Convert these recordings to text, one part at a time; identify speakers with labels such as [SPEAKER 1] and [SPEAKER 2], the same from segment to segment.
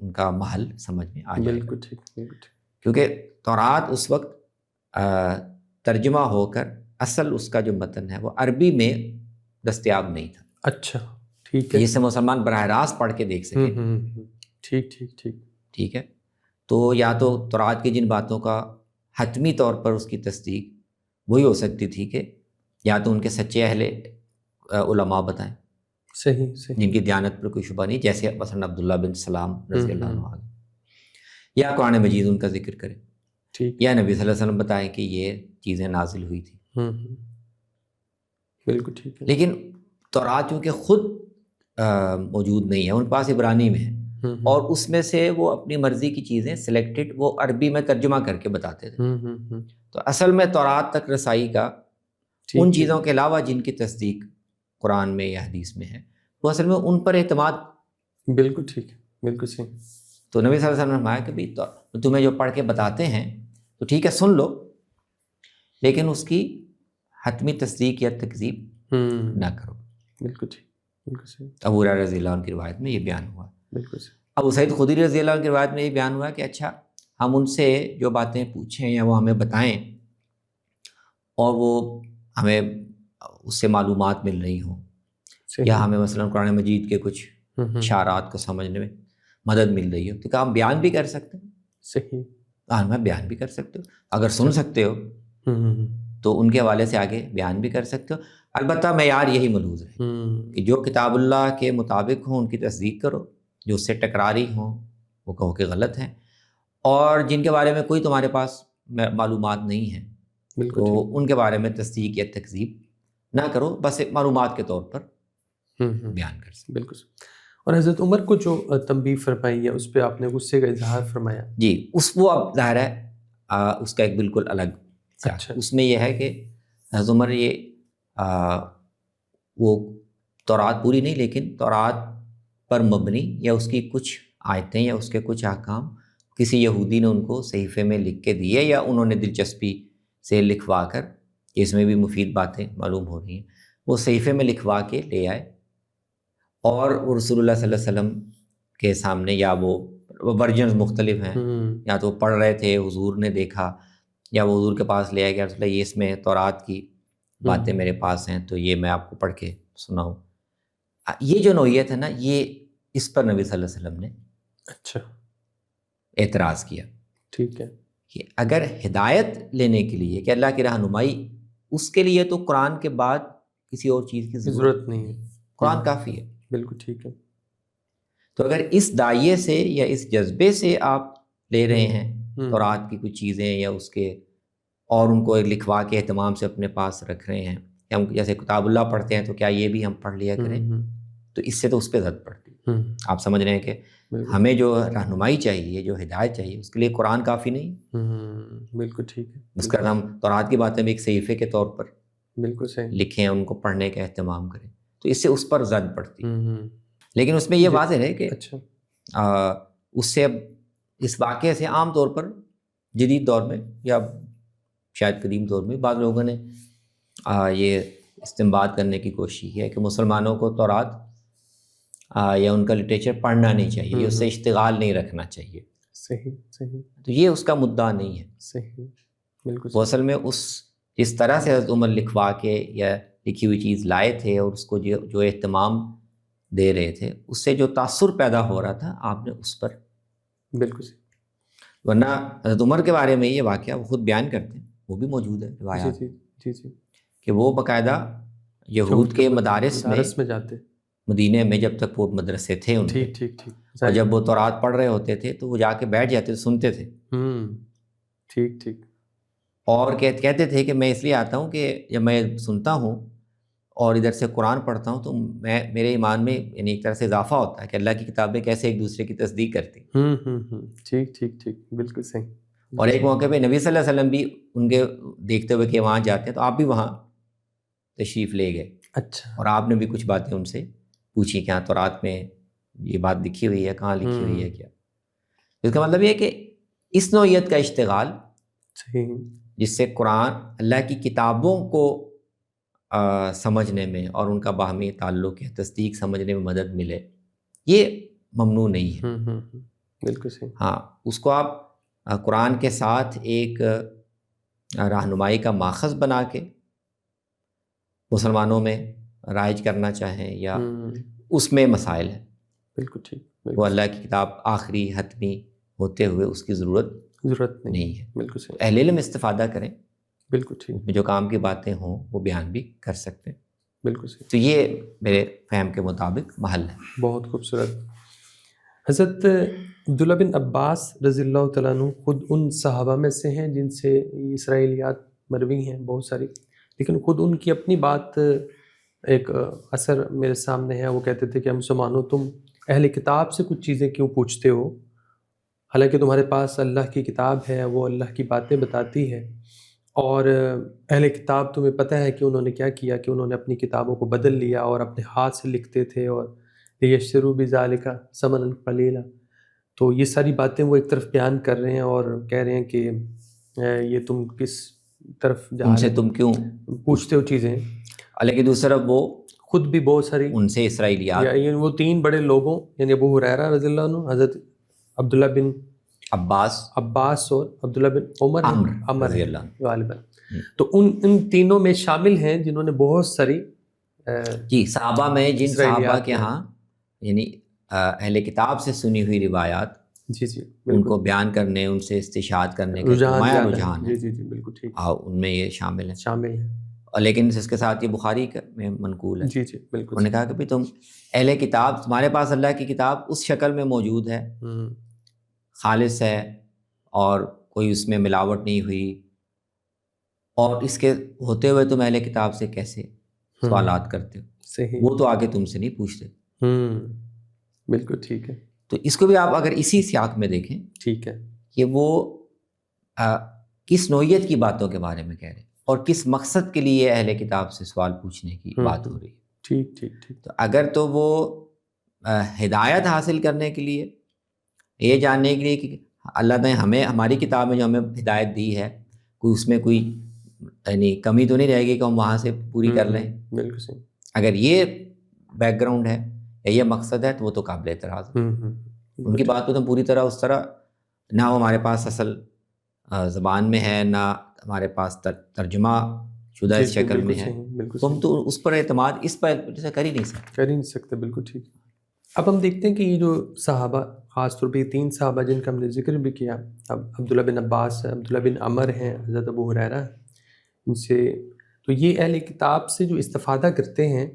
[SPEAKER 1] ان کا محل سمجھ میں آ جائے گا.
[SPEAKER 2] بالکل ٹھیک، بالکل ٹھیک.
[SPEAKER 1] کیونکہ تورات اس وقت ترجمہ ہو کر اصل اس کا جو متن ہے وہ عربی میں دستیاب نہیں تھا.
[SPEAKER 2] اچھا ٹھیک ہے.
[SPEAKER 1] جس سے مسلمان براہ راست پڑھ کے دیکھ سکیں.
[SPEAKER 2] ٹھیک ٹھیک ٹھیک
[SPEAKER 1] ٹھیک ہے. تو یا تو تورات کی جن باتوں کا حتمی طور پر اس کی تصدیق وہی ہو سکتی تھی کہ یا تو ان کے سچے اہل علماء بتائیں
[SPEAKER 2] صحیح صحیح
[SPEAKER 1] جن کی دیانت پر کوئی شبہ نہیں، جیسے مثلا عبداللہ بن سلام رضی اللہ عنہ، یا قرآن مجید ان کا ذکر کرے،
[SPEAKER 2] ٹھیک،
[SPEAKER 1] یا نبی صلی اللہ علیہ وسلم بتائیں کہ یہ چیزیں نازل ہوئی تھی.
[SPEAKER 2] بالکل ٹھیک ہے.
[SPEAKER 1] لیکن تورات چونکہ خود موجود نہیں ہے، ان کے پاس عبرانی میں ہے، اور اس میں سے وہ اپنی مرضی کی چیزیں سلیکٹڈ وہ عربی میں ترجمہ کر کے بتاتے تھے. تو اصل میں تورات تک رسائی کا ان چیزوں کے علاوہ جن کی تصدیق قرآن میں یا حدیث میں ہے، وہ اصل میں ان پر اعتماد.
[SPEAKER 2] بالکل ٹھیک ہے، بالکل صحیح.
[SPEAKER 1] تو نبی صلی اللہ علیہ وسلم نے فرمایا کہ بھائی تمہیں جو پڑھ کے بتاتے ہیں تو ٹھیک ہے سن لو، لیکن اس کی حتمی تصدیق یا تکذیب نہ کرو.
[SPEAKER 2] بالکل ٹھیک، بالکل صحیح.
[SPEAKER 1] ابو ہریرہ رضی اللہ عنہ کی روایت میں یہ بیان ہوا.
[SPEAKER 2] بالکل صحیح.
[SPEAKER 1] ابو سعید خدری رضی اللہ عنہ کی روایت میں یہ بیان ہوا کہ اچھا ہم ان سے جو باتیں پوچھیں یا وہ ہمیں بتائیں اور وہ ہمیں اس سے معلومات مل رہی ہوں، یا ہمیں مثلا قرآن مجید کے کچھ اشارات کو سمجھنے میں مدد مل رہی ہو، تو کیا ہم بیان بھی کر سکتے ہیں؟
[SPEAKER 2] صحیح.
[SPEAKER 1] ہاں میں بیان بھی کر سکتے ہو، اگر سن سکتے ہو تو ان کے حوالے سے آگے بیان بھی کر سکتے ہو. البتہ معیار یہی ملحوظ ہے کہ جو کتاب اللہ کے مطابق ہوں ان کی تصدیق کرو، جو اس سے ٹکراری ہوں وہ کہو کہ غلط ہیں، اور جن کے بارے میں کوئی تمہارے پاس معلومات نہیں ہیں تو ان کے بارے میں تصدیق یا تکذیب نہ کرو، بس ایک معلومات کے طور پر بیان کر سکتے.
[SPEAKER 2] بالکل. اور حضرت عمر کو جو تنبیہ فرمائی ہے اس پہ آپ نے غصے کا اظہار فرمایا.
[SPEAKER 1] جی وہ اب ظاہر ہے اس کا ایک بالکل الگ.
[SPEAKER 2] اچھا.
[SPEAKER 1] اس میں یہ ہے کہ حضرت عمر یہ وہ تورات پوری نہیں لیکن تورات پر مبنی یا اس کی کچھ آیتیں یا اس کے کچھ احکام کسی یہودی نے ان کو صحیفے میں لکھ کے دیے، یا انہوں نے دلچسپی سے لکھوا کر کہ اس میں بھی مفید باتیں معلوم ہو رہی ہیں، وہ صحیفے میں لکھوا کے لے آئے اور رسول اللہ صلی اللہ علیہ وسلم کے سامنے، یا وہ ورژنز مختلف ہیں، یا تو پڑھ رہے تھے حضور نے دیکھا، یا وہ حضور کے پاس لے آیا کہ رسول اللہ یہ اس میں تورات کی باتیں میرے پاس ہیں تو یہ میں آپ کو پڑھ کے سناؤں. یہ جو نوعیت ہے نا، یہ اس پر نبی صلی اللہ علیہ وسلم نے
[SPEAKER 2] اچھا
[SPEAKER 1] اعتراض کیا.
[SPEAKER 2] ٹھیک ہے.
[SPEAKER 1] کہ اگر ہدایت لینے کے لیے کہ اللہ کی رہنمائی، اس کے لیے تو قرآن کے بعد کسی اور چیز کی ضرورت
[SPEAKER 2] نہیں ہے،
[SPEAKER 1] قرآن کافی ہے.
[SPEAKER 2] بالکل ٹھیک ہے.
[SPEAKER 1] تو اگر اس دائیے سے یا اس جذبے سے آپ لے رہے ہیں تورات کی کچھ چیزیں یا اس کے، اور ان کو لکھوا کے اہتمام سے اپنے پاس رکھ رہے ہیں، یا ہم جیسے کتاب اللہ پڑھتے ہیں تو کیا یہ بھی ہم پڑھ لیا کریں، تو اس سے تو اس پہ زد پڑتی. آپ سمجھ رہے ہیں کہ ہمیں جو رہنمائی چاہیے، جو ہدایت چاہیے، اس کے لیے قرآن کافی نہیں.
[SPEAKER 2] بالکل ٹھیک ہے.
[SPEAKER 1] اس کا ہم تورات کی باتیں بھی ایک صحیفے کے طور پر
[SPEAKER 2] بالکل صحیح
[SPEAKER 1] لکھیں، ان کو پڑھنے کا اہتمام کریں، تو اس سے اس پر زد پڑتی. لیکن اس میں یہ واضح ہے کہ اس سے اب اس واقعے سے عام طور پر جدید دور میں یا شاید قدیم دور میں بعض لوگوں نے یہ استنباط کرنے کی کوشش کی ہے کہ مسلمانوں کو تورات یا ان کا لٹریچر پڑھنا نہیں چاہیے، اس سے اشتغال نہیں رکھنا چاہیے.
[SPEAKER 2] صحیح صحیح.
[SPEAKER 1] تو یہ اس کا مدعا نہیں ہے.
[SPEAKER 2] صحیح بالکل.
[SPEAKER 1] وہ اصل میں جس طرح سے حضرت عمر لکھوا کے یا لکھی ہوئی چیز لائے تھے اور اس کو جو اہتمام دے رہے تھے، اس سے جو تاثر پیدا ہو رہا تھا آپ نے اس پر
[SPEAKER 2] بالکل صحیح.
[SPEAKER 1] ورنہ حضرت عمر کے بارے میں یہ واقعہ وہ خود بیان کرتے ہیں، وہ بھی موجود ہے روایات
[SPEAKER 2] جی
[SPEAKER 1] کہ وہ باقاعدہ یہود کے مدارس میں
[SPEAKER 2] جاتے،
[SPEAKER 1] مدینے میں جب تک وہ مدرسے تھے ان کے،
[SPEAKER 2] ٹھیک
[SPEAKER 1] اور جب وہ تورات پڑھ رہے ہوتے تھے تو وہ جا کے بیٹھ جاتے تھے، سنتے تھے.
[SPEAKER 2] ٹھیک.
[SPEAKER 1] اور کہتے تھے کہ میں اس لیے آتا ہوں کہ جب میں سنتا ہوں اور ادھر سے قرآن پڑھتا ہوں تو میرے ایمان میں یعنی ایک طرح سے اضافہ ہوتا ہے کہ اللہ کی کتابیں کیسے ایک دوسرے کی تصدیق کرتی.
[SPEAKER 2] ٹھیک بالکل صحیح.
[SPEAKER 1] اور ایک موقع پہ نبی صلی اللہ علیہ وسلم بھی ان کے دیکھتے ہوئے کہ وہاں جاتے ہیں تو آپ بھی وہاں تشریف لے گئے.
[SPEAKER 2] اچھا.
[SPEAKER 1] اور آپ نے بھی کچھ باتیں ان سے پوچھی کہ ہاں تورات میں یہ بات لکھی ہوئی ہے، کہاں لکھی ہوئی ہے، کیا. اس کا مطلب یہ ہے کہ اس نوعیت کا اشتغال جس سے قرآن اللہ کی کتابوں کو سمجھنے میں اور ان کا باہمی تعلق ہے، تصدیق سمجھنے میں مدد ملے، یہ ممنوع نہیں ہے.
[SPEAKER 2] بالکل صحیح.
[SPEAKER 1] ہاں اس کو آپ قرآن کے ساتھ ایک رہنمائی کا ماخذ بنا کے مسلمانوں میں رائج کرنا چاہیں یا اس میں مسائل ہیں.
[SPEAKER 2] بالکل ٹھیک.
[SPEAKER 1] وہ اللہ کی کتاب آخری حتمی ہوتے ہوئے اس کی ضرورت نہیں ہے.
[SPEAKER 2] بالکل صحیح.
[SPEAKER 1] اہل علم استفادہ کریں.
[SPEAKER 2] بالکل ٹھیک.
[SPEAKER 1] جو کام کی باتیں ہوں وہ بیان بھی کر سکتے ہیں.
[SPEAKER 2] بالکل صحیح.
[SPEAKER 1] تو یہ میرے فہم کے مطابق محل ہے.
[SPEAKER 2] بہت خوبصورت. حضرت عبداللہ بن عباس رضی اللہ تعالیٰ عنہ خود ان صحابہ میں سے ہیں جن سے اسرائیلیات مروی ہیں بہت ساری، لیکن خود ان کی اپنی بات ایک اثر میرے سامنے ہے. وہ کہتے تھے کہ مسلمانوں تم اہل کتاب سے کچھ چیزیں کیوں پوچھتے ہو، حالانکہ تمہارے پاس اللہ کی کتاب ہے، وہ اللہ کی باتیں بتاتی ہے، اور اہل کتاب تمہیں پتہ ہے کہ انہوں نے کیا کیا، کہ انہوں نے اپنی کتابوں کو بدل لیا اور اپنے ہاتھ سے لکھتے تھے، اور یشتروا بذالک ثمنا قلیلا. تو یہ ساری باتیں وہ ایک طرف بیان کر رہے ہیں اور کہہ رہے ہیں کہ یہ تم کس طرف جا
[SPEAKER 1] ان سے
[SPEAKER 2] رہے
[SPEAKER 1] تم کیوں
[SPEAKER 2] پوچھتے ہو چیزیں.
[SPEAKER 1] حالانکہ دوسری طرف وہ
[SPEAKER 2] خود بھی بہت ساری
[SPEAKER 1] ان سے اسرائیلیات
[SPEAKER 2] یعنی وہ تین بڑے لوگوں یعنی ابو ہریرہ رضی اللہ عنہ، حضرت عبداللہ بن عباس اور عبداللہ بن عمر
[SPEAKER 1] رضی اللہ عنہ
[SPEAKER 2] غالباً، تو ان تینوں میں شامل ہیں جنہوں نے بہت ساری
[SPEAKER 1] جی صحابہ میں جن صحابہ
[SPEAKER 2] اسرائیلیات
[SPEAKER 1] کے ہاں یعنی اہل کتاب سے سنی ہوئی روایات
[SPEAKER 2] جی
[SPEAKER 1] ان کو بیان کرنے، ان سے استشہاد کرنے کا رجحان ہے.
[SPEAKER 2] جی بالکل ٹھیک.
[SPEAKER 1] ان میں یہ شامل
[SPEAKER 2] ہیں.
[SPEAKER 1] اور لیکن اس کے ساتھ یہ بخاری میں منقول ہے.
[SPEAKER 2] جی بالکل.
[SPEAKER 1] انہوں نے کہا کہ بھی تم اہل کتاب، تمہارے پاس اللہ کی کتاب اس شکل میں موجود ہے، خالص ہے اور کوئی اس میں ملاوٹ نہیں ہوئی، اور اس کے ہوتے ہوئے تم اہل کتاب سے کیسے سوالات کرتے ہو؟
[SPEAKER 2] صحیح.
[SPEAKER 1] وہ تو آگے تم سے نہیں پوچھتے.
[SPEAKER 2] بالکل ٹھیک ہے.
[SPEAKER 1] تو اس کو بھی آپ اگر اسی سیاق میں دیکھیں، ٹھیک ہے، کہ وہ کس نوعیت کی باتوں کے بارے میں کہہ رہے ہیں اور کس مقصد کے لیے اہل کتاب سے سوال پوچھنے کی بات ہو رہی ہے.
[SPEAKER 2] ٹھیک.
[SPEAKER 1] تو اگر تو وہ ہدایت حاصل کرنے کے لیے، یہ جاننے کے لیے کہ اللہ نے ہمیں ہماری کتاب میں جو ہمیں ہدایت دی ہے کوئی اس میں کوئی یعنی کمی تو نہیں رہے گی کہ ہم وہاں سے پوری کر لیں.
[SPEAKER 2] بالکل صحیح.
[SPEAKER 1] اگر یہ بیک گراؤنڈ ہے یا یہ مقصد ہے تو وہ تو قابل اعتراض ہے. ان کی بات کو تو پوری طرح اس طرح نہ وہ ہمارے پاس اصل زبان میں ہے، نہ ہمارے پاس ترجمہ شدہ اس شکل میں ہے، تو ہم تو اس پر اعتماد اس پر کر ہی نہیں سکتے.
[SPEAKER 2] بالکل ٹھیک. اب ہم دیکھتے ہیں کہ یہ جو صحابہ، خاص طور پہ تین صحابہ جن کا ہم نے ذکر بھی کیا، اب عبداللہ بن عباس، عبداللہ بن عمر ہیں، حضرت ابو ہریرہ، ان سے تو یہ اہل کتاب سے جو استفادہ کرتے ہیں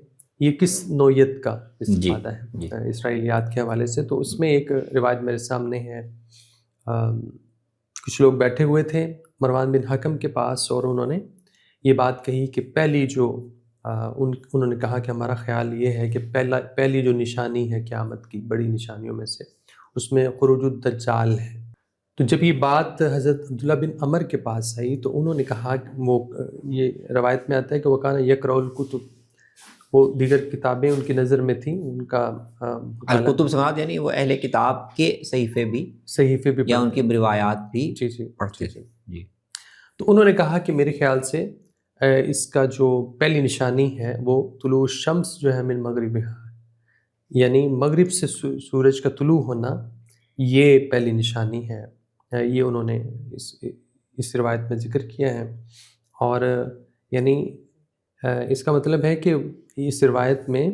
[SPEAKER 2] یہ کس نوعیت کا استفادہ ہے اسرائیلیات کے حوالے سے. تو اس میں ایک روایت میرے سامنے ہے. کچھ لوگ بیٹھے ہوئے تھے مروان بن حکم کے پاس اور انہوں نے یہ بات کہی کہ پہلی جو انہوں نے کہا کہ ہمارا خیال یہ ہے کہ پہلی جو نشانی ہے قیامت کی بڑی نشانیوں میں سے، اس میں خروج الدجال ہے. تو جب یہ بات حضرت عبداللہ بن عمر کے پاس آئی تو انہوں نے کہا کہ وہ یہ روایت میں آتا ہے کہ وہ کہا یقرأ الکتب، وہ دیگر کتابیں ان کی نظر میں تھیں، ان کا
[SPEAKER 1] الکتب سماعت یعنی وہ اہل کتاب کے صحیفے بھی یا ان کی روایات بھی پڑھتے تھے. جی.
[SPEAKER 2] تو انہوں نے کہا کہ میرے خیال سے اس کا جو پہلی نشانی ہے وہ طلوع الشمس جو ہے من مغربها، یعنی مغرب سے سورج کا طلوع ہونا، یہ پہلی نشانی ہے. یہ انہوں نے اس روایت میں ذکر کیا ہے. اور یعنی اس کا مطلب ہے کہ اس روایت میں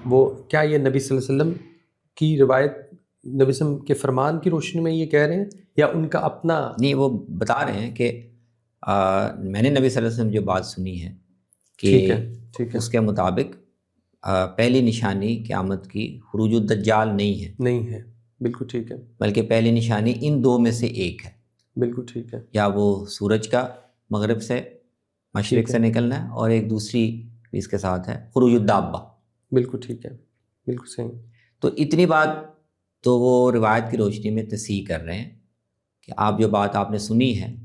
[SPEAKER 2] وہ کیا یہ نبی صلی اللہ علیہ وسلم کی روایت، نبی صلی اللہ علیہ وسلم کے فرمان کی روشنی میں یہ کہہ رہے ہیں یا ان کا اپنا؟
[SPEAKER 1] نہیں، وہ بتا رہے ہیں کہ میں نے نبی صلی اللہ علیہ وسلم جو بات سنی ہے کہ
[SPEAKER 2] ٹھیک ہے
[SPEAKER 1] اس کے مطابق پہلی نشانی قیامت کی خروج الدجال نہیں
[SPEAKER 2] ہے. بالکل ٹھیک ہے.
[SPEAKER 1] بلکہ پہلی نشانی ان دو میں سے ایک ہے.
[SPEAKER 2] بالکل ٹھیک ہے.
[SPEAKER 1] یا وہ سورج کا مغرب سے مشرق سے نکلنا ہے، اور ایک دوسری اس کے ساتھ ہے خروج الدابہ.
[SPEAKER 2] بالکل ٹھیک ہے. بالکل صحیح.
[SPEAKER 1] تو اتنی بات تو وہ روایت کی روشنی میں تصحیح کر رہے ہیں کہ آپ جو بات آپ نے سنی ہے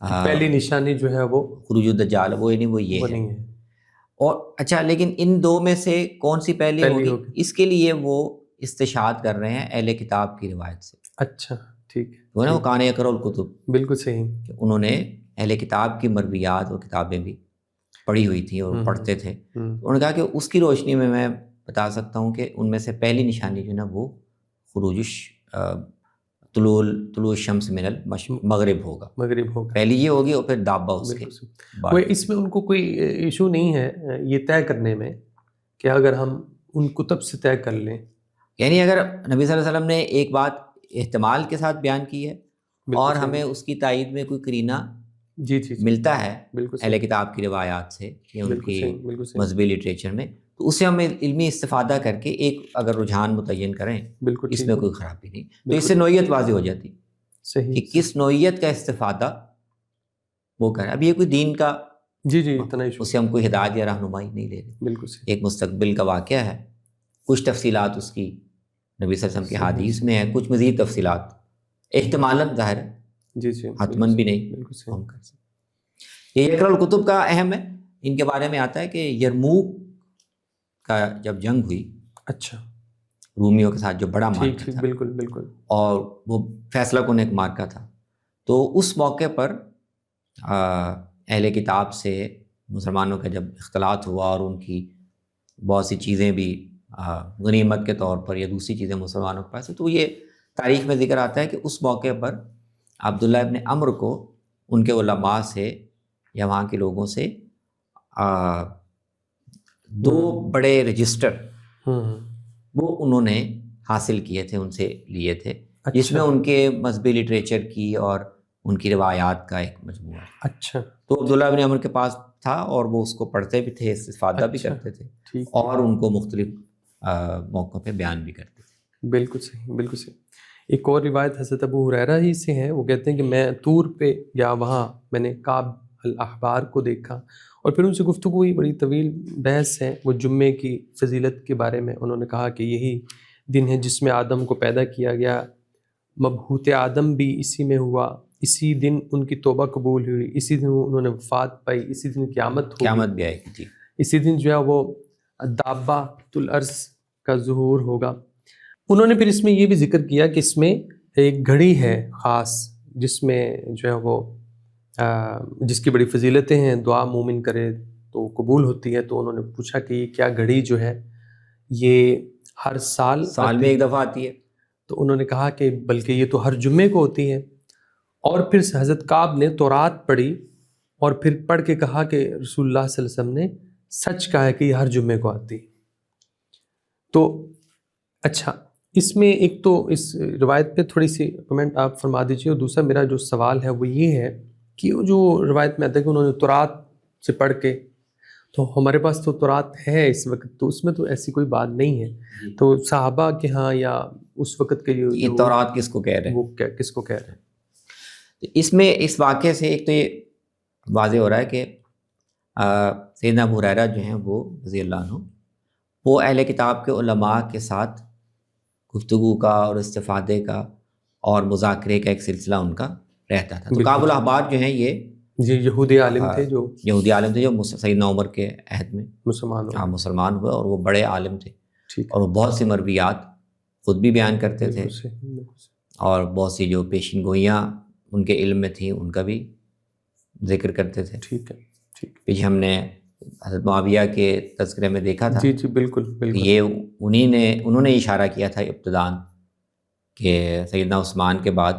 [SPEAKER 2] پہلی نشانی جو ہے وہ
[SPEAKER 1] خروج الدجال، وہ نہیں، وہ یہ ہے. اور اچھا، لیکن ان دو میں سے کون سی پہلی ہوگی، اس کے لیے وہ استشہاد کر رہے ہیں اہل کتاب کی روایت سے.
[SPEAKER 2] اچھا ٹھیک ہے.
[SPEAKER 1] وہ نا وہ کان یقرأ الکتب،
[SPEAKER 2] بالکل صحیح،
[SPEAKER 1] کہ انہوں نے اہل کتاب کی مرویات و کتابیں بھی پڑھی ہوئی تھیں اور پڑھتے تھے. انہوں نے کہا کہ اس کی روشنی میں بتا سکتا ہوں کہ ان میں سے پہلی نشانی جو ہے نا وہ خروج طلوع الشمس من المغرب ہوگا،
[SPEAKER 2] مغرب ہوگا،
[SPEAKER 1] پہلی یہ ہوگی اور پھر دابہ اس کے بعد۔
[SPEAKER 2] وہ اس میں ان کو کوئی ایشو نہیں ہے یہ طے کرنے میں کہ اگر ہم ان کتب سے طے کر لیں،
[SPEAKER 1] یعنی اگر نبی صلی اللہ علیہ وسلم نے ایک بات احتمال کے ساتھ بیان کی ہے اور ہمیں اس کی تائید میں کوئی قرینہ
[SPEAKER 2] جی
[SPEAKER 1] ملتا ہے
[SPEAKER 2] بالکل
[SPEAKER 1] اہل کتاب کی روایات سے یا ان کی مذہبی لٹریچر میں، تو اس سے ہم علمی استفادہ کر کے ایک اگر رجحان متعین کریں، اس میں کوئی خرابی نہیں، تو اس سے نوعیت واضح ہو جاتی کہ کس نوعیت کا استفادہ وہ کریں۔ اب یہ کوئی دین کا اس سے ہم کوئی ہدایت یا رہنمائی نہیں لے رہے،
[SPEAKER 2] بالکل
[SPEAKER 1] ایک مستقبل کا واقعہ ہے، کچھ تفصیلات اس کی نبی صلی اللہ علیہ وسلم کی حدیث میں ہے، کچھ مزید تفصیلات احتمالاً ظاہر ہے، حتماً بھی نہیں ہم کر سکتے۔ یہ اقرا الکتب کا اہم ہے، ان کے بارے میں آتا ہے کہ یرموک کا جب جنگ ہوئی،
[SPEAKER 2] اچھا،
[SPEAKER 1] رومیوں کے ساتھ جو بڑا مارکا تھا،
[SPEAKER 2] بالکل
[SPEAKER 1] اور وہ فیصلہ کن ایک مارکا تھا، تو اس موقع پر اہل کتاب سے مسلمانوں کا جب اختلاط ہوا اور ان کی بہت سی چیزیں بھی غنیمت کے طور پر یا دوسری چیزیں مسلمانوں کے پاس، تو یہ تاریخ میں ذکر آتا ہے کہ اس موقع پر عبداللہ ابن عمرو کو ان کے علماء سے یا وہاں کے لوگوں سے 2 بڑے رجسٹر وہ انہوں نے حاصل کیے تھے، ان سے لیے تھے، جس میں ان کے مذہبی لٹریچر کی اور ان کی روایات کا ایک مجموعہ۔
[SPEAKER 2] اچھا،
[SPEAKER 1] تو عبداللہ ابن عمرو کے پاس تھا اور وہ اس کو پڑھتے بھی تھے، استفادہ بھی کرتے تھے اور ان کو مختلف موقعوں پہ بیان بھی کرتے تھے۔
[SPEAKER 2] بالکل صحیح۔ ایک اور روایت حضرت ابو ہریرہ ہی سے ہے، وہ کہتے ہیں کہ میں طور پہ یا وہاں میں نے کعب الاحبار کو دیکھا اور پھر ان سے گفتگو ہوئی، بڑی طویل بحث ہے، وہ جمعے کی فضیلت کے بارے میں انہوں نے کہا کہ یہی دن ہے جس میں آدم کو پیدا کیا گیا، مبعوث آدم بھی اسی میں ہوا، اسی دن ان کی توبہ قبول ہوئی، اسی دن انہوں نے وفات پائی، اسی دن قیامت
[SPEAKER 1] بھی آئے گی، جی،
[SPEAKER 2] اسی دن جو ہے وہ دابۃ الارض کا ظہور ہوگا۔ انہوں نے پھر اس میں یہ بھی ذکر کیا کہ اس میں ایک گھڑی ہے خاص جس میں جو ہے وہ جس کی بڑی فضیلتیں ہیں، دعا مومن کرے تو قبول ہوتی ہے، تو انہوں نے پوچھا کہ یہ کیا گھڑی جو ہے یہ ہر سال
[SPEAKER 1] میں ایک دفعہ آتی ہے؟
[SPEAKER 2] تو انہوں نے کہا کہ بلکہ یہ تو ہر جمعے کو ہوتی ہے، اور پھر حضرت کعب نے تورات پڑھی اور پھر پڑھ کے کہا کہ رسول اللہ صلی اللہ علیہ وسلم نے سچ کہا ہے کہ یہ ہر جمعے کو آتی۔ تو اچھا، اس میں ایک تو اس روایت پہ تھوڑی سی کمنٹ آپ فرما دیجیے، اور دوسرا میرا جو سوال ہے وہ یہ ہے کہ وہ جو روایت میں آتا ہے کہ انہوں نے تورات سے پڑھ کے، تو ہمارے پاس تو تورات ہے اس وقت، تو اس میں تو ایسی کوئی بات نہیں ہے، تو صحابہ کے ہاں یا اس وقت کے
[SPEAKER 1] یہ تورات کس کو کہہ رہے ہیں،
[SPEAKER 2] وہ کس کو کہہ رہے ہیں؟
[SPEAKER 1] اس میں اس واقعے سے ایک تو یہ واضح ہو رہا ہے کہ سیدنا ابو ہریرہ جو ہیں وہ رضی اللہ عنہ، وہ اہل کتاب کے علماء کے ساتھ گفتگو کا اور استفادے کا اور مذاکرے کا ایک سلسلہ ان کا رہتا تھا۔ تو کعب الاحبار جو ہیں یہ
[SPEAKER 2] یہودی عالم تھے،
[SPEAKER 1] جو سیدنا عمر کے عہد میں مسلمان ہوئے، اور وہ بڑے عالم تھے، اور وہ بہت سی مرویات خود بھی بیان کرتے تھے، اور بہت سی جو پیشین گوئیاں ان کے علم میں تھیں ان کا بھی ذکر کرتے تھے۔ پیچھے ہم نے حضرت معاویہ کے تذکرے میں دیکھا تھا،
[SPEAKER 2] جی بالکل،
[SPEAKER 1] یہ انہوں نے اشارہ کیا تھا ابتداءً کہ سیدنا عثمان کے بعد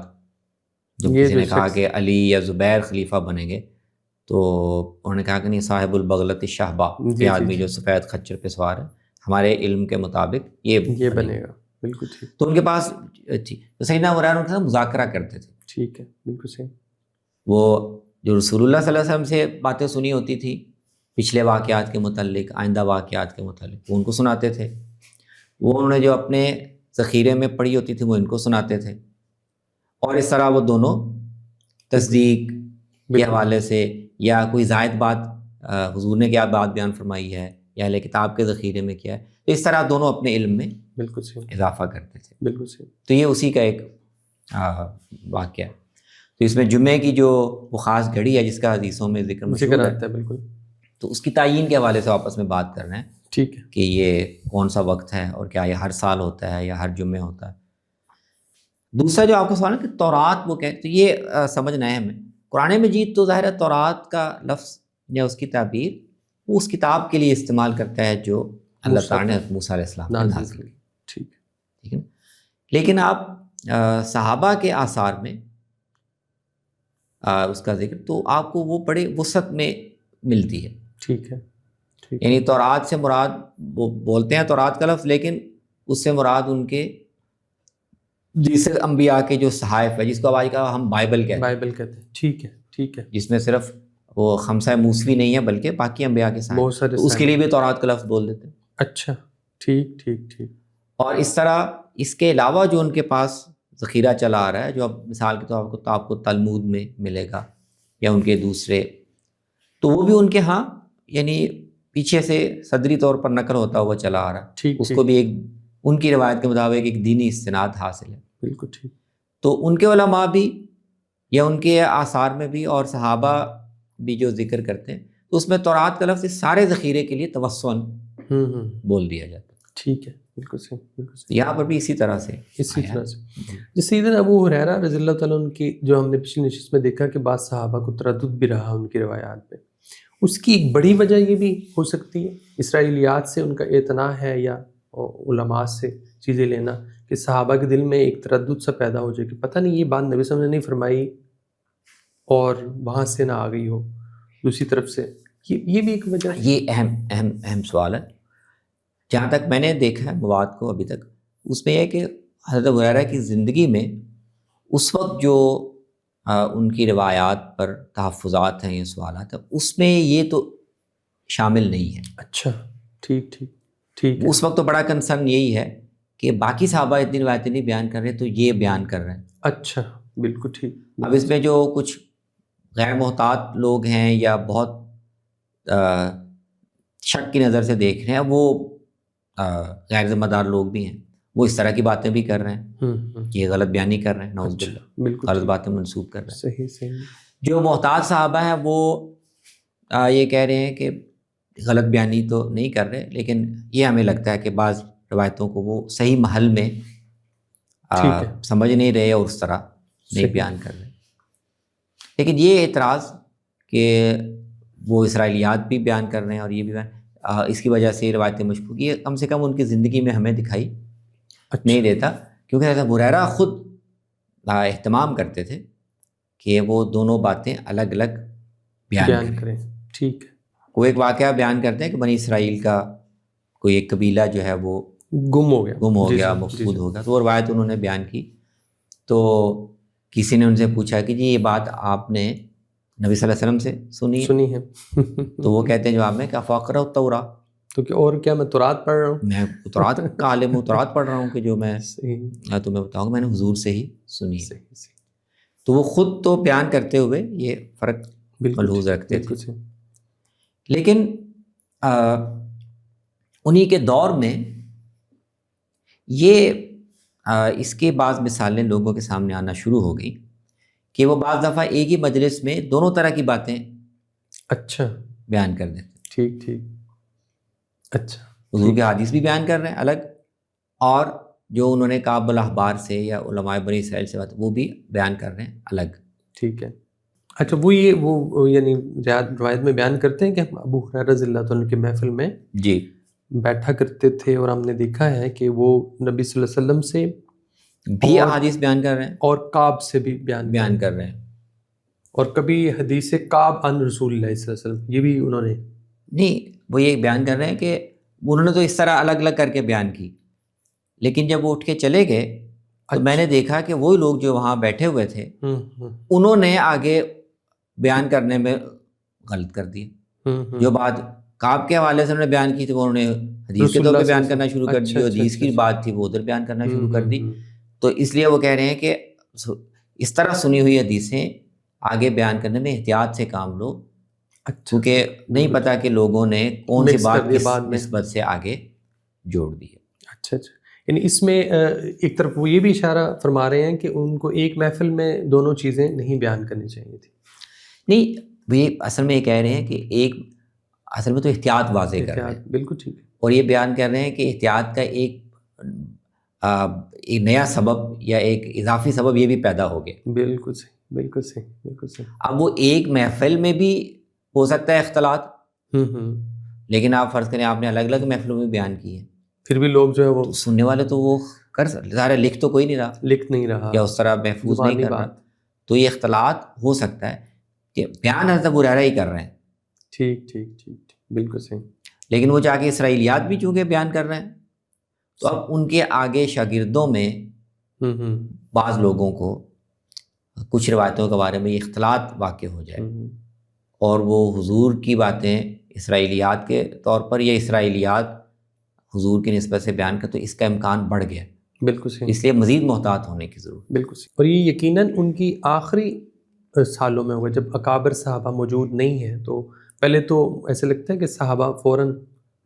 [SPEAKER 1] جب کسی نے کہا کہ علی یا زبیر خلیفہ بنیں گے، تو انہوں نے کہا کہ نہیں، صاحب البغلۃ الشہبہ، یہ آدمی جو سفید خچر پہ سوار ہے، ہمارے علم کے مطابق یہ بنے گا۔
[SPEAKER 2] بالکل ٹھیک۔
[SPEAKER 1] تو ان کے پاس تھی، تو سیدنا عمر ان کے ساتھ مذاکرہ کرتے تھے۔
[SPEAKER 2] ٹھیک ہے، بالکل صحیح۔
[SPEAKER 1] وہ جو رسول اللہ صلی اللہ علیہ وسلم سے باتیں سنی ہوتی تھی پچھلے واقعات کے متعلق، آئندہ واقعات کے متعلق، وہ ان کو سناتے تھے، وہ انہوں نے جو اپنے ذخیرے میں پڑھی ہوتی تھی وہ ان کو سناتے تھے، اور اس طرح وہ دونوں تصدیق کے حوالے سے یا کوئی زائد بات حضور نے کیا بات بیان فرمائی ہے یا اہل کتاب کے ذخیرے میں کیا ہے، تو اس طرح دونوں اپنے علم میں
[SPEAKER 2] بالکل صحیح
[SPEAKER 1] اضافہ کرتے تھے۔
[SPEAKER 2] بالکل صحیح۔
[SPEAKER 1] تو یہ اسی کا ایک واقعہ ہے۔ تو اس میں جمعے کی جو وہ خاص گھڑی ہے جس کا حدیثوں میں ذکر
[SPEAKER 2] آتا ہے، بالکل،
[SPEAKER 1] تو اس کی تعیین کے حوالے سے آپس میں بات کر رہے ہیں،
[SPEAKER 2] ٹھیک ہے،
[SPEAKER 1] کہ یہ کون سا وقت ہے اور کیا یہ ہر سال ہوتا ہے یا ہر جمعے ہوتا ہے۔ دوسرا جو آپ کا سوال ہے کہ تورات وہ کہتے، تو یہ سمجھنا ہے ہمیں، قرآن مجید تو ظاہر ہے تورات کا لفظ یا اس کی تعبیر وہ اس کتاب کے لیے استعمال کرتا ہے جو اللہ تعالیٰ نے موسیٰ علیہ السلام نے نازل کی، ٹھیک ہے نا۔ لیکن آپ صحابہ کے آثار میں اس کا ذکر تو آپ کو وہ بڑے وسعت میں ملتی ہے.
[SPEAKER 2] ٹھیک ہے.
[SPEAKER 1] یعنی تورات سے مراد وہ بولتے ہیں تورات کا لفظ، لیکن اس سے مراد ان کے جیسے انبیاء کے جو صحائف ہے، جس کو آج کا ہم بائبل کہتے ہیں.
[SPEAKER 2] بائبل کہتے ہیں. ٹھیک ہے. ٹھیک ہے.
[SPEAKER 1] جس میں صرف وہ خمسہ موسوی نہیں ہے بلکہ باقی انبیاء کے صحائف،
[SPEAKER 2] بہت سارے
[SPEAKER 1] تو اس کے لیے بھی تورات کا لفظ بول دیتے ہیں.
[SPEAKER 2] اچھا. ٹھیک ٹھیک ٹھیک.
[SPEAKER 1] اور اس طرح اس کے علاوہ جو ان کے پاس ذخیرہ چلا آ رہا ہے، جو اب مثال کے طور پر آپ کو تلمود میں ملے گا یا ان کے دوسرے، تو وہ بھی ان کے ہاں یعنی پیچھے سے صدری طور پر نقل ہوتا ہوا چلا آ رہا ہے.
[SPEAKER 2] ٹھیک.
[SPEAKER 1] اس کو بھی ایک ان کی روایت کے مطابق ایک دینی استناد حاصل ہے.
[SPEAKER 2] بالکل ٹھیک.
[SPEAKER 1] تو ان کے علماء بھی یا ان کے آثار میں بھی اور صحابہ بھی جو ذکر کرتے ہیں، تو اس میں تورات کا لفظ اس سارے ذخیرے کے لیے توسعاً بول دیا جاتا ہے.
[SPEAKER 2] ٹھیک ہے. بالکل صحیح. بالکل صحیح.
[SPEAKER 1] یہاں پر بھی اسی طرح سے
[SPEAKER 2] طرح سے جس سیدنا ابو ہریرہ رضی اللہ تعالیٰ ان کی، جو ہم نے پچھلی نشست میں دیکھا کہ بعض صحابہ کو تردد بھی رہا ان کی روایات میں، اس کی ایک بڑی وجہ یہ بھی ہو سکتی ہے اسرائیلیات سے ان کا اعتناء ہے یا علماء سے چیزیں لینا، کہ صحابہ کے دل میں ایک تردد سا پیدا ہو جائے کہ پتہ نہیں یہ بات نبی صلی اللہ علیہ وسلم نے نہیں فرمائی اور وہاں سے نہ آ گئی ہو دوسری طرف سے. یہ بھی ایک وجہ ہے.
[SPEAKER 1] یہ اہم سوال ہے. جہاں تک میں نے دیکھا ہے مواد کو ابھی تک، اس میں یہ ہے کہ حضرت ابو ہریرہ کی زندگی میں اس وقت جو ان کی روایات پر تحفظات ہیں یا سوالات ہیں، اس میں یہ تو شامل نہیں ہے.
[SPEAKER 2] اچھا. ٹھیک ٹھیک ٹھیک.
[SPEAKER 1] اس وقت تو بڑا کنسرن یہی ہے کہ باقی صحابہ اتنی روایتیں نہیں بیان کر رہے تو یہ بیان کر رہے ہیں.
[SPEAKER 2] اچھا. بالکل ٹھیک.
[SPEAKER 1] اب اس میں جو کچھ غیر محتاط لوگ ہیں یا بہت شک کی نظر سے دیکھ رہے ہیں، وہ غیر ذمہ دار لوگ بھی ہیں، وہ اس طرح کی باتیں بھی کر رہے ہیں، یہ غلط بیانی کر رہے ہیں، نعوذ باللہ، غلط باتیں منسوب کر رہے ہیں.
[SPEAKER 2] صحیح صحیح.
[SPEAKER 1] جو محتاط صحابہ ہیں وہ یہ کہہ رہے ہیں کہ غلط بیانی تو نہیں کر رہے، لیکن یہ ہمیں لگتا ہے کہ بعض روایتوں کو وہ صحیح محل میں سمجھ نہیں رہے اور اس طرح نہیں بیان کر رہے. لیکن یہ اعتراض کہ وہ اسرائیلیات بھی بیان کر رہے ہیں اور یہ بھی بیان، اس کی وجہ سے روایتیں مشکوک، یہ کم سے کم ان کی زندگی میں ہمیں دکھائی نہیں دیتا، کیونکہ حضرت ابو ہریرہ خود اہتمام کرتے تھے کہ وہ دونوں باتیں الگ الگ بیان کریں.
[SPEAKER 2] ٹھیک ہے.
[SPEAKER 1] وہ ایک واقعہ بیان کرتے ہیں کہ بنی اسرائیل کا کوئی ایک قبیلہ جو ہے وہ گم ہو گیا مفقود ہو گیا، تو وہ روایت انہوں نے بیان کی. تو کسی نے ان سے پوچھا کہ جی یہ بات آپ نے نبی صلی اللہ علیہ وسلم سے
[SPEAKER 2] سنی ہے؟
[SPEAKER 1] تو وہ کہتے ہیں جواب میں کہ فقرہ التوراۃ،
[SPEAKER 2] تو کہ اور کیا میں تورات پڑھ رہا ہوں،
[SPEAKER 1] میں تورات کا عالم ہوں، تورات پڑھ رہا ہوں کہ جو میں تمہیں بتاؤں میں نے حضور سے ہی سنی ہے. تو وہ خود تو بیان کرتے ہوئے یہ فرق ملحوظ رکھتے تھے. لیکن انہی کے دور میں یہ اس کے بعض مثالیں لوگوں کے سامنے آنا شروع ہو گئی کہ وہ بعض دفعہ ایک ہی مجلس میں دونوں طرح کی باتیں
[SPEAKER 2] اچھا
[SPEAKER 1] بیان کر دیتے.
[SPEAKER 2] ٹھیک ٹھیک. اچھا.
[SPEAKER 1] حضور کے حدیث بھی بیان کر رہے ہیں الگ، اور جو انہوں نے کعب الاحبار سے یا علماء بنی اسرائیل سے بات وہ بھی بیان کر رہے ہیں الگ.
[SPEAKER 2] ٹھیک ہے. اچھا. وہ یعنی روایت میں بیان کرتے ہیں کہ ہم ابو ہریرہ رضی اللہ تعالیٰ کے محفل میں
[SPEAKER 1] جی
[SPEAKER 2] بیٹھا کرتے تھے اور ہم نے دیکھا ہے کہ وہ نبی صلی اللہ علیہ وسلم سے
[SPEAKER 1] بھی احادیث بیان کر رہے ہیں
[SPEAKER 2] اور کعب سے بھی بیان
[SPEAKER 1] کر رہے ہیں،
[SPEAKER 2] اور کبھی حدیث کعب عن رسول اللہ صلی اللہ علیہ وسلم یہ بھی انہوں نے
[SPEAKER 1] نہیں، وہ یہ بیان کر رہے ہیں کہ انہوں نے تو اس طرح الگ الگ کر کے بیان کی، لیکن جب وہ اٹھ کے چلے گئے تو میں نے دیکھا کہ وہی لوگ جو وہاں بیٹھے ہوئے تھے انہوں نے آگے بیان کرنے میں غلط کر دی. جو بات کعب کے حوالے سے انہوں نے بیان کی تھی وہ انہوں نے حدیث کے طور پہ بیان کرنا شروع کر دی، حدیث کی بات تھی وہ ادھر بیان کرنا شروع کر دی. تو اس لیے وہ کہہ رہے ہیں کہ اس طرح سنی ہوئی حدیثیں آگے بیان کرنے میں احتیاط سے کام لو، کیونکہ نہیں پتہ کہ لوگوں نے کون سی بات کس نسبت سے آگے جوڑ دی ہے.
[SPEAKER 2] اچھا اچھا. یعنی اس میں ایک طرف وہ یہ بھی اشارہ فرما رہے ہیں کہ ان کو ایک محفل میں دونوں چیزیں نہیں بیان کرنی چاہیے تھی.
[SPEAKER 1] نہیں، وہ اصل میں یہ کہہ رہے ہیں کہ ایک اصل میں تو احتیاط واضح کر رہے ہیں.
[SPEAKER 2] بالکل ٹھیک ہے.
[SPEAKER 1] اور یہ بیان کر رہے ہیں کہ احتیاط کا ایک نیا سبب یا ایک اضافی سبب یہ بھی پیدا ہو گیا.
[SPEAKER 2] بالکل صحیح. بالکل صحیح. بالکل صحیح.
[SPEAKER 1] اب وہ ایک محفل میں بھی ہو سکتا ہے اختلاط، لیکن آپ فرض کریں آپ نے الگ الگ محفلوں میں بیان کی ہے،
[SPEAKER 2] پھر بھی لوگ جو ہے وہ
[SPEAKER 1] سننے والے تو وہ کر ظاہر لکھ تو کوئی نہیں رہا،
[SPEAKER 2] لکھ نہیں رہا
[SPEAKER 1] یا اس طرح محفوظ نہیں
[SPEAKER 2] زبانی
[SPEAKER 1] کر رہا،
[SPEAKER 2] بات.
[SPEAKER 1] تو یہ اختلاط ہو سکتا ہے کہ بیان حضرت ابو ہریرہ ہی کر رہے ہیں.
[SPEAKER 2] ٹھیک ٹھیک ٹھیک بالکل صحیح.
[SPEAKER 1] لیکن وہ جا کے اسرائیلیات بھی چونکہ بیان کر رہے ہیں، تو اب ان کے آگے شاگردوں میں بعض لوگوں کو کچھ روایتوں کے بارے میں یہ اختلاط واقع ہو جائے اور وہ حضور کی باتیں اسرائیلیات کے طور پر یا اسرائیلیات حضور کی نسبت سے بیان کر، تو اس کا امکان بڑھ گیا.
[SPEAKER 2] بالکل صحیح.
[SPEAKER 1] اس لیے مزید محتاط ہونے کی ضرورت.
[SPEAKER 2] بالکل صحیح. اور یہ یقیناً ان کی آخری سالوں میں ہوگا جب اکابر صحابہ موجود نہیں ہیں. تو پہلے تو ایسے لگتا ہے کہ صحابہ فوراً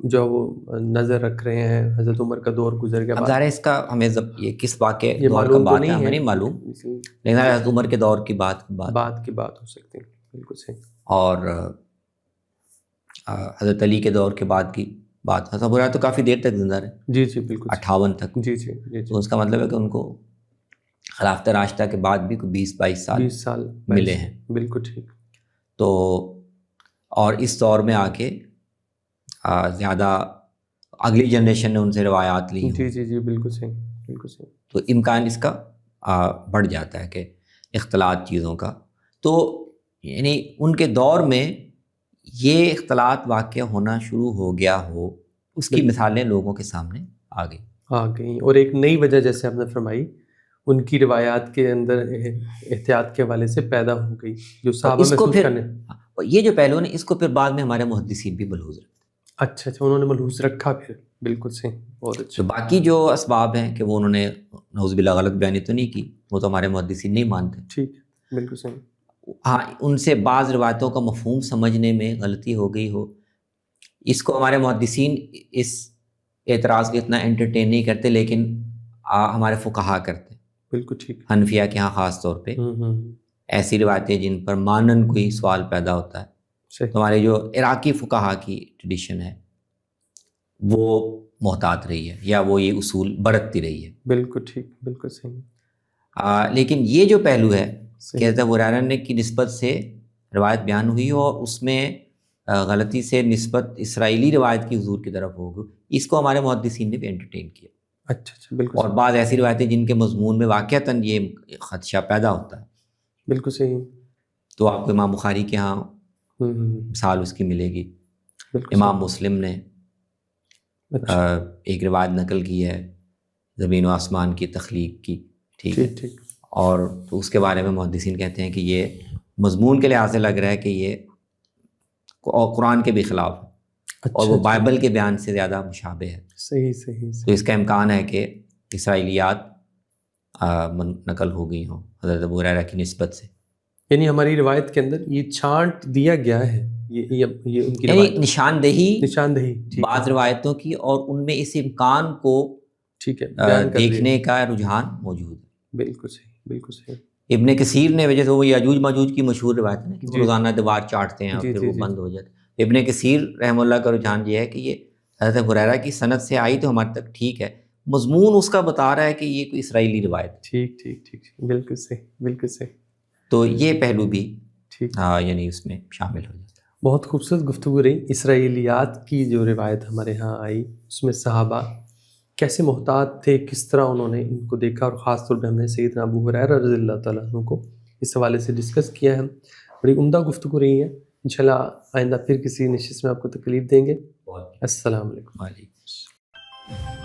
[SPEAKER 2] جو وہ نظر رکھ رہے ہیں، حضرت عمر کا دور گزر گیا.
[SPEAKER 1] اب ظاہر ہے اس کا ہمیں یہ کس واقعے
[SPEAKER 2] یہ
[SPEAKER 1] دور کا
[SPEAKER 2] معلوم تو
[SPEAKER 1] بات ہے
[SPEAKER 2] نہیں
[SPEAKER 1] ہمیں
[SPEAKER 2] ہے،
[SPEAKER 1] نہیں معلوم، لیکن حضرت عمر کے دور کی بات
[SPEAKER 2] کی بات ہو سکتی ہے. بالکل صحیح.
[SPEAKER 1] اور حضرت علی کے دور کے بعد کی بات. حضرت ابو ہریرہ تو کافی دیر تک زندہ رہے.
[SPEAKER 2] جی جی بالکل
[SPEAKER 1] 58 تک.
[SPEAKER 2] جی جی جی.
[SPEAKER 1] تو اس کا مطلب ہے کہ ان کو خلافت راشدہ کے بعد بھی کوئی 20-22 سال ملے ہیں.
[SPEAKER 2] بالکل ٹھیک.
[SPEAKER 1] تو اور اس دور میں آ کے زیادہ اگلی جنریشن نے ان سے روایات لی.
[SPEAKER 2] جی جی جی بالکل صحیح بالکل صحیح.
[SPEAKER 1] تو امکان اس کا بڑھ جاتا ہے کہ اختلاط چیزوں کا. تو یعنی ان کے دور میں یہ اختلاط واقع ہونا شروع ہو گیا ہو، اس کی مثالیں لوگوں کے سامنے آ گئیں.
[SPEAKER 2] اور ایک نئی وجہ جیسے آپ نے فرمائی ان کی روایات کے اندر احتیاط کے حوالے سے پیدا ہو گئی جو صحابہ محسوس کرنے.
[SPEAKER 1] یہ جو پہلو ہے اس کو پھر بعد میں ہمارے محدثین بھی ملحوظ رکھتے.
[SPEAKER 2] اچھا انہوں نے ملحوظ رکھا پھر. بالکل صحیح. بہت اچھا.
[SPEAKER 1] تو باقی جو اسباب ہیں کہ وہ انہوں نے نعوذ باللہ غلط بیانی تو نہیں کی، وہ تو ہمارے محدثین نہیں مانتے.
[SPEAKER 2] ٹھیک بالکل صحیح.
[SPEAKER 1] ہاں ان سے بعض روایتوں کا مفہوم سمجھنے میں غلطی ہو گئی ہو، اس کو ہمارے محدثین اس اعتراض کو اتنا انٹرٹین نہیں کرتے، لیکن ہمارے فقہا کرتے.
[SPEAKER 2] بالکل ٹھیک.
[SPEAKER 1] حنفیہ کے ہاں خاص طور پہ ایسی روایتیں جن پر مانن کوئی سوال پیدا ہوتا ہے، تو ہمارے جو عراقی فقہا کی ٹریڈیشن ہے وہ محتاط رہی ہے یا وہ یہ اصول برتتی رہی ہے.
[SPEAKER 2] بالکل ٹھیک بالکل صحیح.
[SPEAKER 1] لیکن یہ جو پہلو ہے کہ حضرت ابو ہریرہ نے کی نسبت سے روایت بیان ہوئی ہو اور اس میں غلطی سے نسبت اسرائیلی روایت کی حضور کی طرف ہوگی، اس کو ہمارے محدثین نے بھی انٹرٹین کیا.
[SPEAKER 2] اچھا بالکل.
[SPEAKER 1] اور بعض ایسی روایتیں جن کے مضمون میں واقعتاً یہ خدشہ پیدا ہوتا ہے.
[SPEAKER 2] بالکل صحیح.
[SPEAKER 1] تو آپ کو امام بخاری کے ہاں مثال اس کی ملے گی. امام مسلم نے ایک روایت نقل کی ہے زمین و آسمان کی تخلیق کی. ٹھیک. اور تو اس کے بارے میں محدثین کہتے ہیں کہ یہ مضمون کے لحاظ سے لگ رہا ہے کہ یہ قرآن کے بھی خلاف ہے اور وہ بائبل کے بیان سے زیادہ مشابہ ہے.
[SPEAKER 2] صحیح.
[SPEAKER 1] تو اس کا امکان ہے کہ اسرائیلیات نقل ہو گئی ہوں حضرت ابو ہریرہ کی نسبت سے.
[SPEAKER 2] یعنی ہماری روایت کے اندر یہ چھانٹ دیا گیا ہے، یہ ان کی
[SPEAKER 1] یعنی نشاندہی بعض روایتوں کی، اور ان میں اس امکان کو
[SPEAKER 2] ٹھیک ہے
[SPEAKER 1] دیکھنے کا رجحان موجود ہے.
[SPEAKER 2] بالکل صحیح بالکل صحیح.
[SPEAKER 1] ابن کثیر نے وجہ سے وہ یاجوج ماجوج کی مشہور روایت ہے کہ روزانہ دیوار چاٹتے ہیں اور پھر وہ بند ہو جاتے. ابن کثیر رحمہ اللہ کا رجحان یہ ہے کہ یہ حضرت ابو ہریرہ کی سند سے آئی تو ہمارے تک ٹھیک ہے، مضمون اس کا بتا رہا ہے کہ یہ کوئی اسرائیلی روایت.
[SPEAKER 2] ٹھیک بالکل صحیح بالکل صحیح.
[SPEAKER 1] تو یہ پہلو بھی یعنی اس میں شامل ہو جاتا ہے.
[SPEAKER 2] بہت خوبصورت گفتگو رہی. اسرائیلیات کی جو روایت ہمارے ہاں آئی اس میں صحابہ کیسے محتاط تھے، کس طرح انہوں نے ان کو دیکھا، اور خاص طور پہ ہم نے سیدنا ابو ہریرہ رضی اللہ تعالیٰ عنہ کو اس حوالے سے ڈسکس کیا ہے. بڑی عمدہ گفتگو رہی ہے. انشاءاللہ آئندہ پھر کسی نشست میں آپ کو تکلیف دیں گے. السلام علیکم.
[SPEAKER 1] وعلیکم السلام.